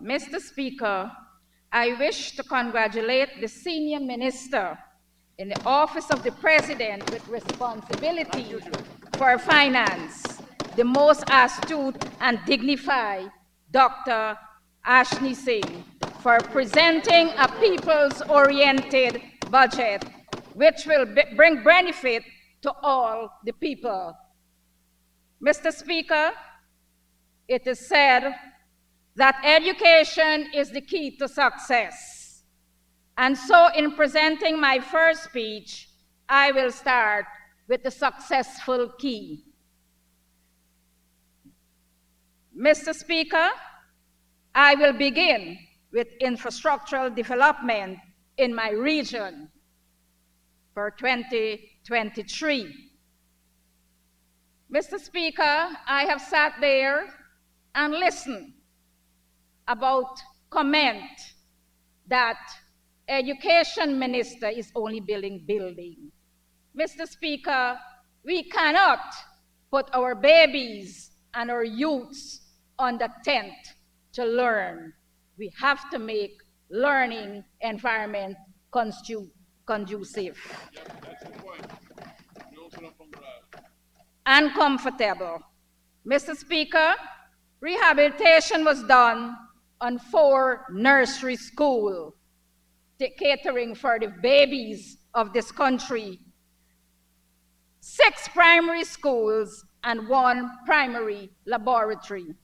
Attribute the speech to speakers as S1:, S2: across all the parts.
S1: Mr. Speaker, I wish to congratulate the senior minister in the office of the president with responsibility for finance, the most astute and dignified Dr. Ashni Singh, for presenting a people's-oriented budget which will bring benefit to all the people. Mr. Speaker, it is said that education is the key to success. And so in presenting my first speech, I will start with the successful key. Mr. Speaker, I will begin with infrastructural development in my region for 2023. Mr. Speaker, I have sat there and listened about comment that education minister is only building building. Mr. Speaker, we cannot put our babies and our youths on the tent to learn. We have to make learning environment conducive and comfortable. Mr. Speaker, rehabilitation was done on 4 nursery schools, catering for the babies of this country, 6 primary schools, and 1 primary laboratory.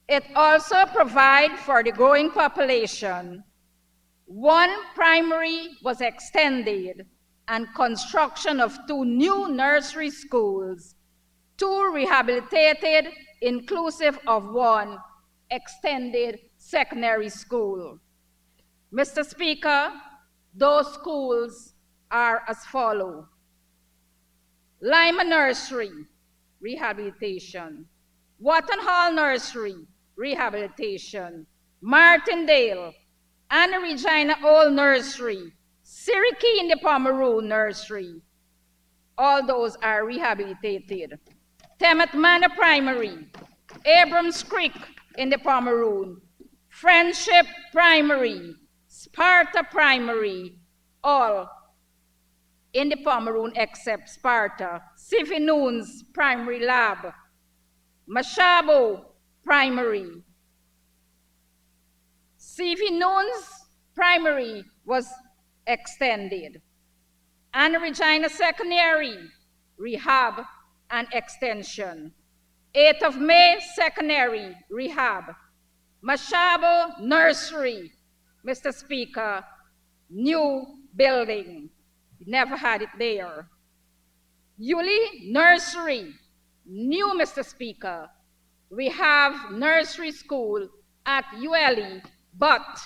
S1: It also provides for the growing population. 1 primary was extended, and construction of 2 new nursery schools, 2 rehabilitated, inclusive of 1 extended secondary school. Mr. Speaker, those schools are as follows: Lima Nursery, rehabilitation; Watton Hall Nursery, rehabilitation; Martindale, Anna Regina Old Nursery, Siriki in the Pomeroon Nursery. All those are rehabilitated. Temet Manor Primary, Abrams Creek in the Pomeroon, Friendship Primary, Sparta Primary, all in the Pomeroon except Sparta, Sifi Noons Primary Lab, Mashabo Primary. Sifi Noons Primary was extended. Anna Regina Secondary, rehab and extension. 8th of May Secondary, rehab. Mashabo Nursery, Mr. Speaker, new building. We never had it there. Yuli Nursery, new, Mr. Speaker. We have nursery school at ULE, but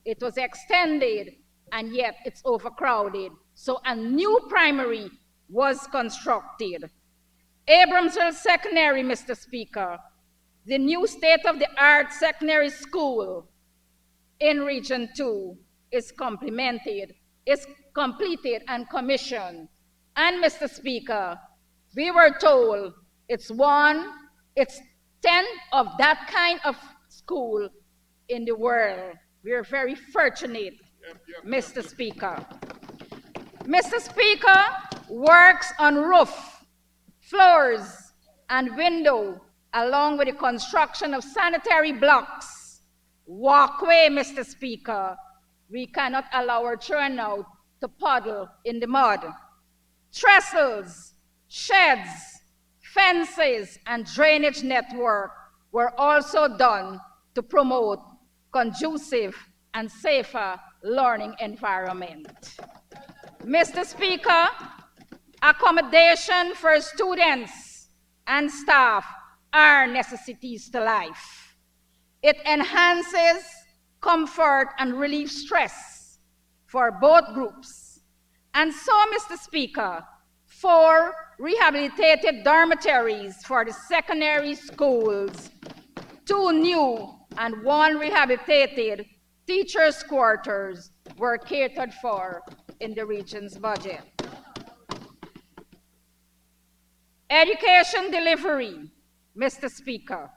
S1: it was extended and yet it's overcrowded. So a new primary was constructed. Abramsville Secondary, Mr. Speaker, the new state-of-the-art secondary school in Region 2 is completed and commissioned. And Mr. Speaker, we were told it's 10 of that kind of school in the world. We are very fortunate, Mr. Speaker. Mr. Speaker, works on roof, floors, and window, along with the construction of sanitary blocks. Walkway, Mr. Speaker. We cannot allow our children now to puddle in the mud. Trestles, sheds, fences, and drainage network were also done to promote conducive and safer learning environment. Mr. Speaker, accommodation for students and staff are necessities to life. It enhances comfort and relieves stress for both groups. And so, Mr. Speaker, 4 rehabilitated dormitories for the secondary schools, 2 new and 1 rehabilitated teachers' quarters were catered for in the region's budget. Education delivery, Mr. Speaker.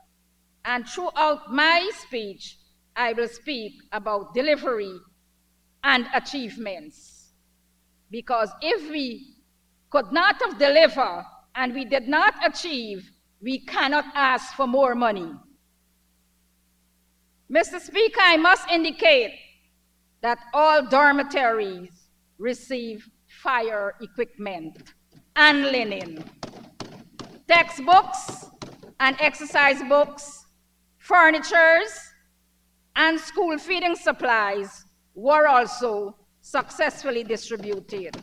S1: And throughout my speech, I will speak about delivery and achievements. Because if we could not have delivered and we did not achieve, we cannot ask for more money. Mr. Speaker, I must indicate that all dormitories receive fire equipment and linen, textbooks and exercise books, furnitures, and school feeding supplies were also successfully distributed.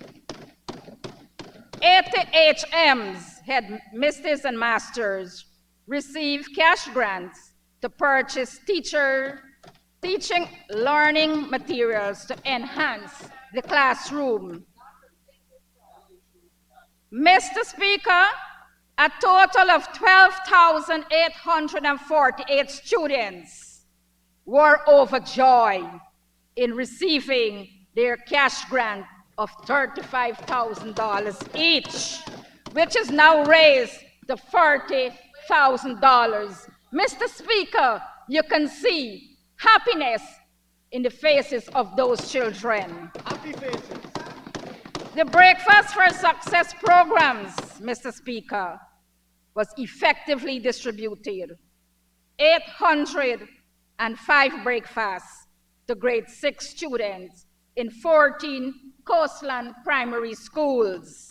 S1: 80 HMs, headmisters and masters, received cash grants to purchase teaching learning materials to enhance the classroom. Mr. Speaker, a total of 12,848 students were overjoyed in receiving their cash grant of $35,000 each, which is now raised to $40,000. Mr. Speaker, you can see happiness in the faces of those children.
S2: Happy faces.
S1: The Breakfast for Success programs, Mr. Speaker, was effectively distributed. 805 breakfasts to grade 6 students in 14 coastland primary schools.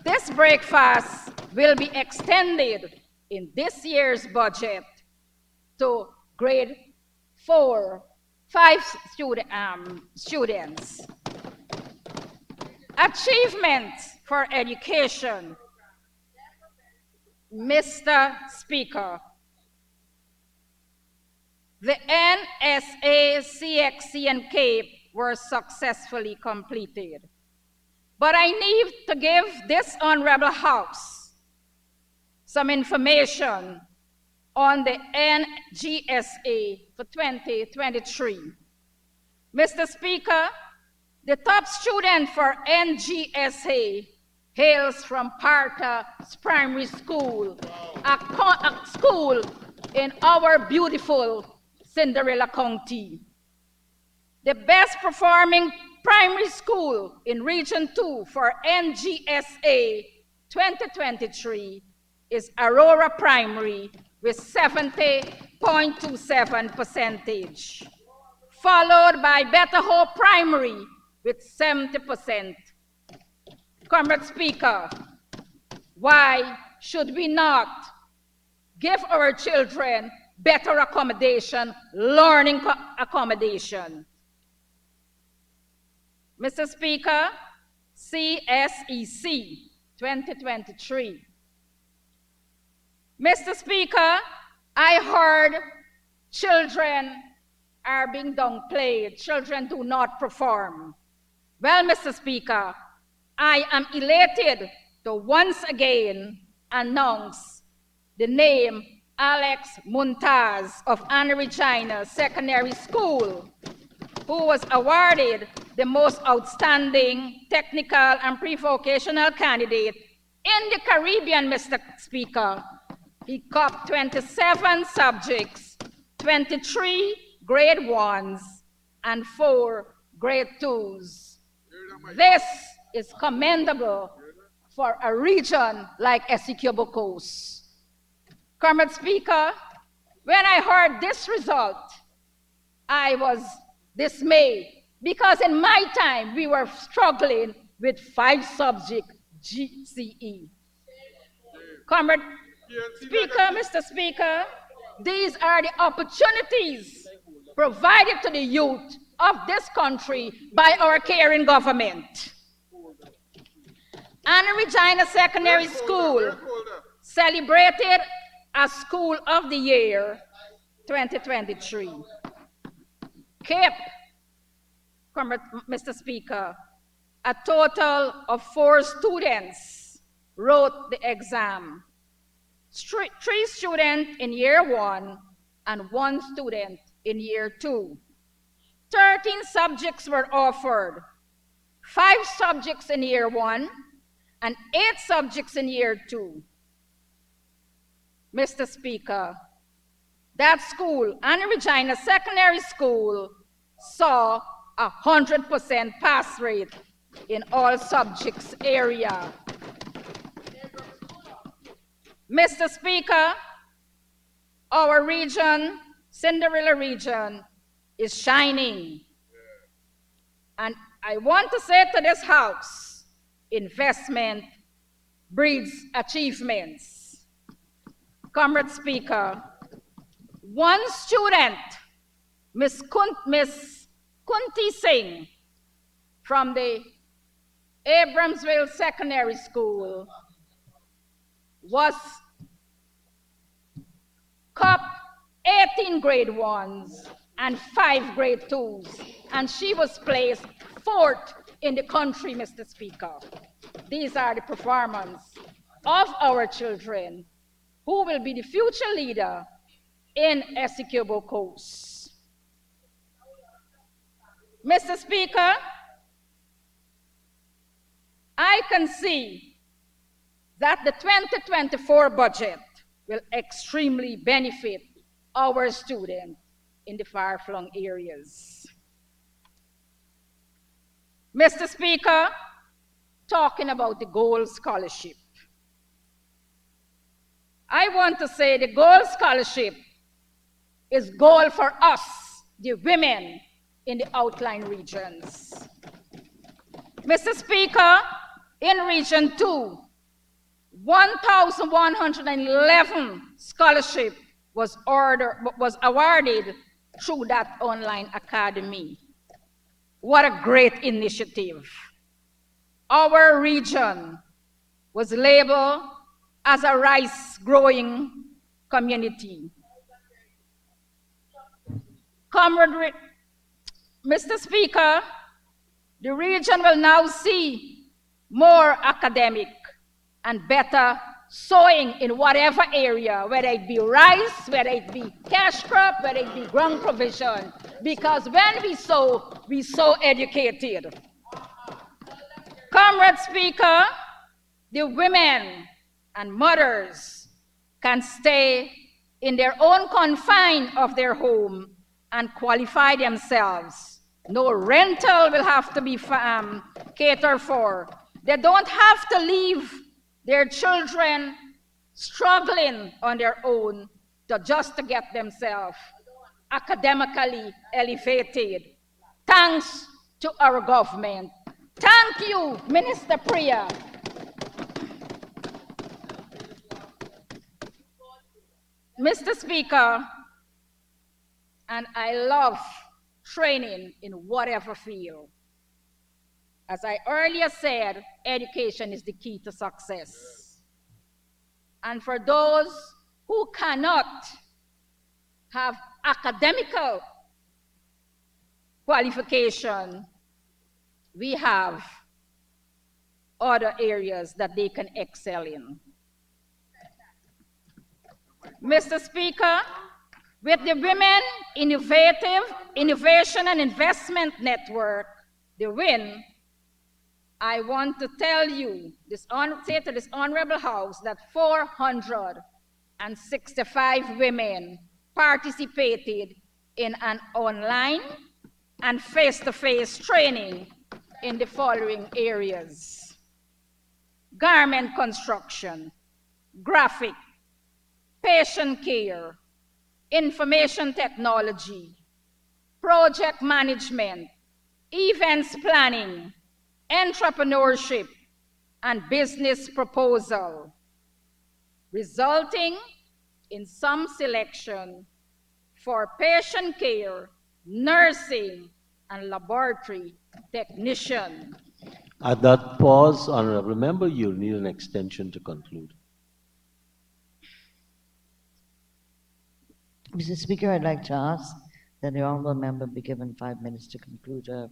S1: This breakfast will be extended in this year's budget to grade 5 students. Achievements for education. Mr. Speaker, the NSA, CXC, and CAPE were successfully completed. But I need to give this honorable House some information on the NGSA for 2023. Mr. Speaker, the top student for NGSA hails from Parta Primary School, a school in our beautiful Cinderella County. The best performing primary school in Region 2 for NGSA 2023 is Aurora Primary with 70.27%, followed by Better Hope Primary with 70%. Comrade Speaker, why should we not give our children better accommodation, learning accommodation? Mr. Speaker, CSEC 2023. Mr. Speaker, I heard children are being downplayed, children do not perform. Well, Mr. Speaker, I am elated to once again announce the name Alex Muntaz of Anna Regina Secondary School, who was awarded the most outstanding technical and pre-vocational candidate in the Caribbean, Mr. Speaker. He copped 27 subjects, 23 grade 1s, and 4 grade 2s. This is commendable for a region like Essequibo Coast. Comrade Speaker, when I heard this result, I was dismayed because in my time we were struggling with 5 subject GCE. Comrade Speaker, Mr. Speaker, these are the opportunities provided to the youth of this country by our caring government. Anna Regina Secondary School celebrated as School of the Year 2023. CAPE, Mr. Speaker, a total of 4 students wrote the exam. 3 students in year 1 and 1 student in year 2. 13 subjects were offered, 5 subjects in year 1 and 8 subjects in year 2. Mr. Speaker, that school, Anna Regina Secondary School, saw a 100% pass rate in all subjects area. Mr. Speaker, our region, Cinderella region, is shining. And I want to say to this House, investment breeds achievements. Comrade Speaker, one student, Miss Kunti Singh, from the Abramsville Secondary School, was cup 18 grade 1s and 5 grade 2s, and she was placed 4th in the country, Mr. Speaker. These are the performance of our children who will be the future leader in Essequibo Coast. Mr. Speaker, I can see that the 2024 budget will extremely benefit our students in the far-flung areas. Mr. Speaker, talking about the Gold Scholarship, I want to say the Gold Scholarship is gold for us, the women in the outlying regions. Mr. Speaker, in Region 2, 1,111 scholarship was awarded through that online academy. What a great initiative. Our region was labeled as a rice-growing community. Mr. Speaker, the region will now see more academic and better sowing in whatever area, whether it be rice, whether it be cash crop, whether it be ground provision, because when we sow educated. Comrade Speaker, the women and mothers can stay in their own confine of their home and qualify themselves. No rental will have to be catered for. They don't have to leave their children struggling on their own just to get themselves academically elevated. Thanks to our government. Thank you, Minister Priya. Mr. Speaker, and I love training in whatever field. As I earlier said, education is the key to success. And for those who cannot have academical qualification, we have other areas that they can excel in. Mr. Speaker, with the Women Innovation and Investment Network, the WIN, I want to tell you, say to this honorable House, that 465 women participated in an online and face-to-face training in the following areas: garment construction, graphic, patient care, information technology, project management, events planning, entrepreneurship, and business proposal, resulting in some selection for patient care, nursing, and laboratory technician.
S2: At that pause, honorable member, you'll need an extension to conclude.
S3: Mr. Speaker, I'd like to ask that the honorable member be given 5 minutes to conclude her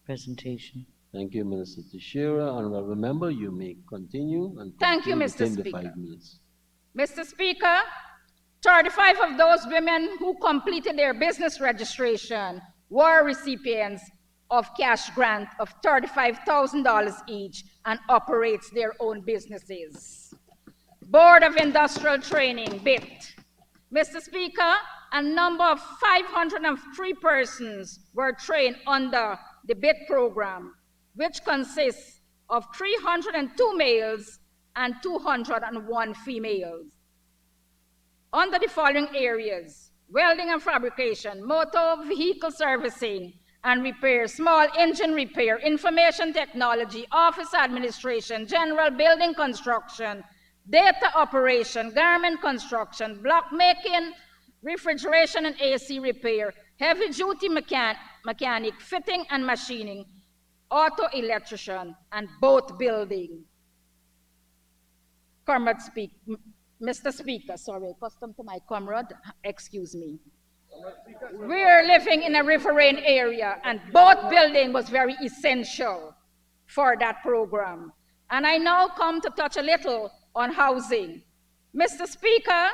S3: presentation.
S2: Thank you, Minister Teixeira. Honorable member, you may continue. And
S1: thank you, Mr.
S2: within
S1: Speaker.
S2: the 5 minutes.
S1: Mr. Speaker, 35 of those women who completed their business registration were recipients of cash grant of $35,000 each and operates their own businesses. Board of Industrial Training, BIT. Mr. Speaker, a number of 503 persons were trained under the BIT program, which consists of 302 males and 201 females. Under the following areas: welding and fabrication, motor vehicle servicing and repair, small engine repair, information technology, office administration, general building construction, data operation, garment construction, block making, refrigeration and AC repair, heavy-duty mechanic, fitting and machining, auto electrician, and boat building. Mr. Speaker, sorry, custom to my comrade, excuse me. We're living in a riverine area, and boat building was very essential for that program. And I now come to touch a little on housing. Mr. Speaker,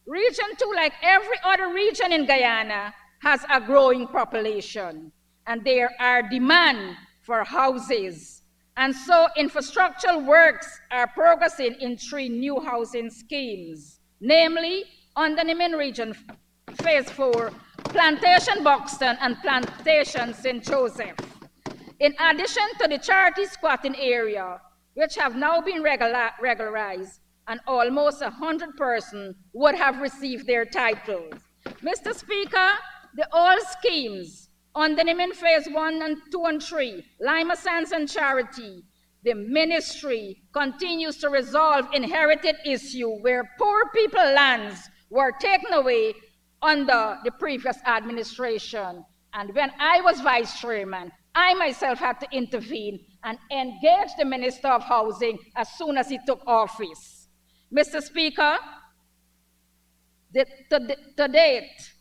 S1: Region 2, like every other region in Guyana, has a growing population, and there are demand for houses. And so infrastructural works are progressing in 3 new housing schemes, namely under the main region, Phase 4, Plantation Buxton and Plantation St. Joseph. In addition to the charity squatting area, which have now been regularized, and almost 100 persons would have received their titles. Mr. Speaker, the old schemes under the main Phase 1 and 2 and 3, Lima Sands and Charity, the ministry continues to resolve inherited issue where poor people lands were taken away under the previous administration. And when I was vice chairman, I myself had to intervene and engage the Minister of Housing as soon as he took office. Mr. Speaker, to date,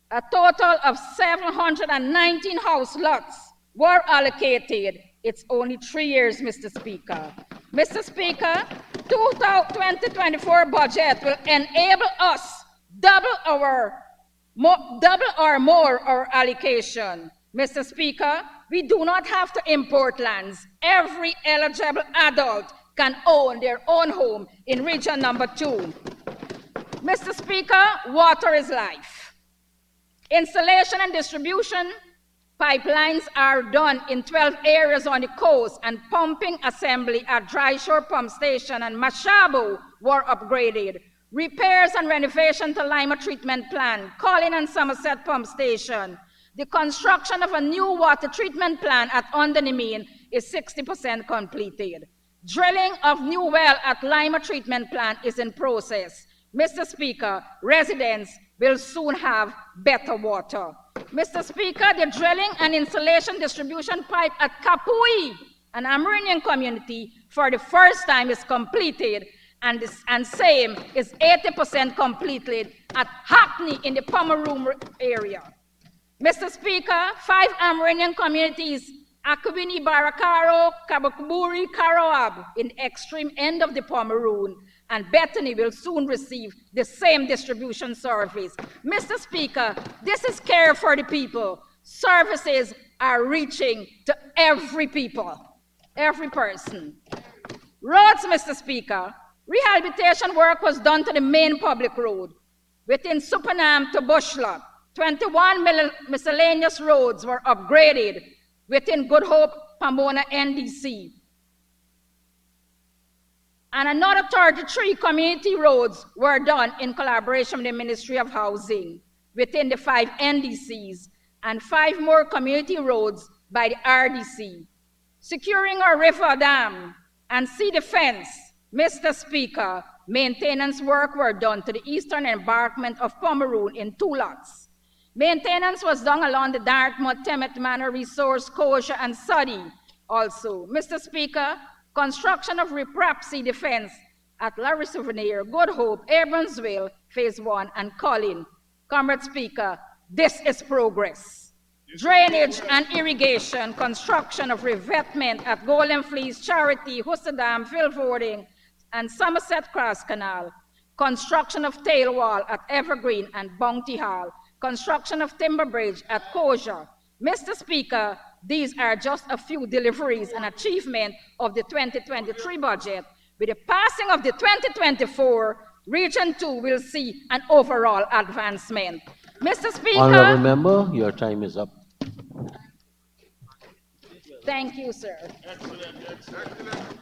S1: a total of 719 house lots were allocated. It's only 3 years, Mr. Speaker. Mr. Speaker, 2024 budget will enable us double or more our allocation. Mr. Speaker, we do not have to import lands. Every eligible adult can own their own home in region number 2. Mr. Speaker, water is life. Installation and distribution pipelines are done in 12 areas on the coast, and pumping assembly at Dry Shore Pump Station and Mashabo were upgraded. Repairs and renovation to Lima Treatment Plant, Collin and Somerset Pump Station. The construction of a new water treatment plant at Undernemean is 60% completed. Drilling of new well at Lima Treatment Plant is in process. Mr. Speaker, residents will soon have better water. Mr. Speaker, the drilling and installation distribution pipe at Kapui, an Amerindian community, for the first time is completed, and same is 80% completed at Hackney in the Pomeroon area. Mr. Speaker, 5 Amerindian communities, Akubini, Barakaro, Kabakuburi, Karoab, in the extreme end of the Pomeroon, and Bethany will soon receive the same distribution service. Mr. Speaker, this is care for the people. Services are reaching to every people, every person. Roads, Mr. Speaker, rehabilitation work was done to the main public road. Within Supernam to Bushlot, 21 miscellaneous roads were upgraded within Good Hope, Pomona, NDC. And another 33 community roads were done in collaboration with the Ministry of Housing within the 5 NDCs, and 5 more community roads by the RDC. Securing our river dam and sea defense, Mr. Speaker, maintenance work were done to the eastern embankment of Pomeroon in 2 lots. Maintenance was done along the Dartmouth, Temet Manor, Resource, Coonjah, and Suddy also. Mr. Speaker, construction of Riprap Sea Defense at Larry Souvenir, Good Hope, Abrahamsville, Phase 1, and Collin. Comrade Speaker, this is progress. Drainage and irrigation, construction of revetment at Golden Fleece, Charity, Hustadam, Vilvoording, and Somerset Cross Canal. Construction of tail wall at Evergreen and Bounty Hall. Construction of timber bridge at Coonjah. Mr. Speaker, these are just a few deliveries and achievements of the 2023 budget, With the passing of the 2024, Region 2 will see an overall advancement. Mr. Speaker.
S2: Honorable member, your time is up.
S1: Thank you, sir.
S4: Excellent, excellent.